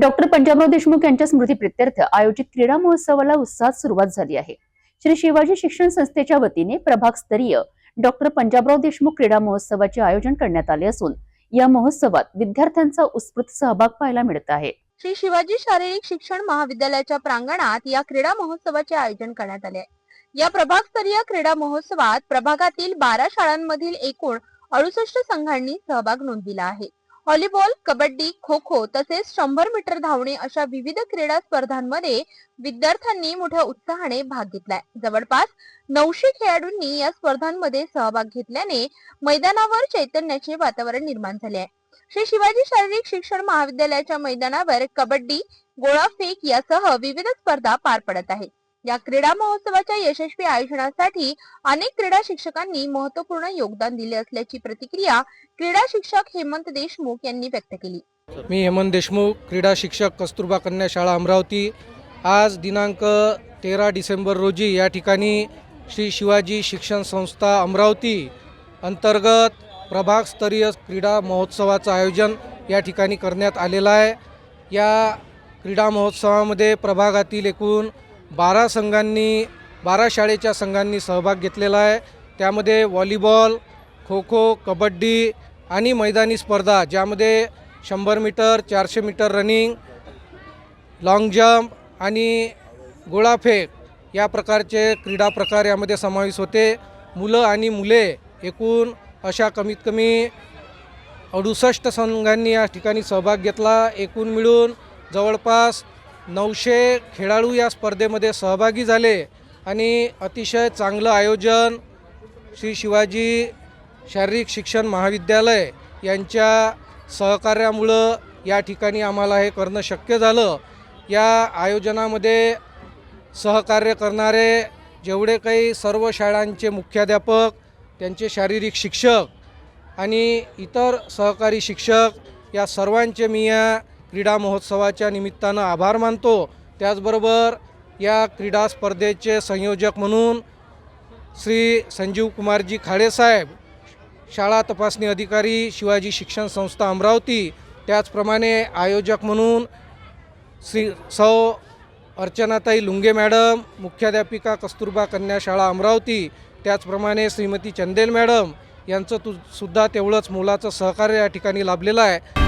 Doctor Panjabrao Deshmukh यांच्या स्मृतीप्रित्यर्थ आयोजित क्रीडा महोत्सवाला उत्साहात सुरुवात झाली आहे। श्री शिवाजी शिक्षण संस्थेच्या वतीने प्रभागस्तरीय डॉक्टर पंजाबराव देशमुख क्रीडा महोत्सवाचे आयोजन करण्यात आले असून या महोत्सवात विद्यार्थ्यांचा उत्स्फूर्त सहभाग पाहायला मिळत आहे। श्री शिवाजी शारीरिक शिक्षण महाविद्यालयाच्या प्रांगणात या क्रीडा महोत्सवाचे आयोजन करण्यात आले आहे। या प्रभागस्तरीय क्रीडा महोत्सवात प्रभागातील 12 शाळांमधील एकूण 68 संघांनी सहभाग नोंदविला आहे। व्हॉलीबॉल, कबड्डी, खो खो तसेच 100 मीटर धावणे अशा विविध क्रीडा स्पर्धांमध्ये विद्यार्थ्यांनी मोठ्या उत्साहाने भाग घेतलाय। जवळपास 900 खेळाडूंनी या स्पर्धांमध्ये सहभाग घेतल्याने मैदानावर चैतन्याचे वातावरण निर्माण झाले आहे। श्री शिवाजी शारीरिक शिक्षण महाविद्यालयाच्या मैदानावर कबड्डी, गोळाफेक यासह विविध स्पर्धा पार पडत आहेत। या क्रीडा महोत्सवाच्या यशस्वी आयोजनासाठी अनेक क्रीडा शिक्षकांनी महत्त्वपूर्ण योगदान दिले असल्याची प्रतिक्रिया क्रीडा शिक्षक हेमंत देशमुख यांनी व्यक्त केली। मी हेमंत देशमुख, क्रीडा शिक्षक, कस्तुरबा कन्या शाळा अमरावती। आज दिनांक 13 डिसेंबर रोजी या ठिकाणी श्री शिवाजी शिक्षण संस्था अमरावती अंतर्गत प्रभागस्तरीय क्रीडा महोत्सवाचं आयोजन या ठिकाणी करण्यात आलेलं आहे। या क्रीडा महोत्सवामध्ये प्रभागातील एकूण 12 शाळेच्या संघांनी सहभाग घेतलेला आहे। त्यामध्ये व्हॉलीबॉल, खो खो, कबड्डी आणि मैदानी स्पर्धा ज्यामध्ये 100 metre, 400 metre running, long jump आणि गोळाफेक या प्रकारचे क्रीडा प्रकार यामध्ये समावेश होते। मुलं आणि मुले एकूण अशा कमीत कमी 68 संघांनी या ठिकाणी सहभाग घेतला। एकूण मिळून जवळपास 900 खेळाडू या स्पर्धेमध्ये सहभागी झाले आणि अतिशय चांगलं आयोजन श्री शिवाजी शारीरिक शिक्षण महाविद्यालय यांच्या सहकार्यामुळं या ठिकाणी आम्हाला हे करणं शक्य झालं। या आयोजनामध्ये सहकार्य करणारे जेवढे काही सर्व शाळांचे मुख्याध्यापक, त्यांचे शारीरिक शिक्षक आणि इतर सहकारी शिक्षक या सर्वांचे मी या क्रीडा महोत्सवाच्या निमित्तानं आभार मानतो। त्याचबरोबर या क्रीडा स्पर्धेचे संयोजक म्हणून श्री संजीव कुमारजी खाडेसाहेब, शाळा तपासणी अधिकारी, शिवाजी शिक्षण संस्था अमरावती। त्याचप्रमाणे आयोजक म्हणून श्री सौ अर्चनाताई लुंगे मॅडम, मुख्याध्यापिका, कस्तुरबा कन्या शाळा अमरावती। त्याचप्रमाणे श्रीमती चंदेल मॅडम यांचं सुद्धा तेवढंच मोलाचं सहकार्य या ठिकाणी लाभलेलं आहे।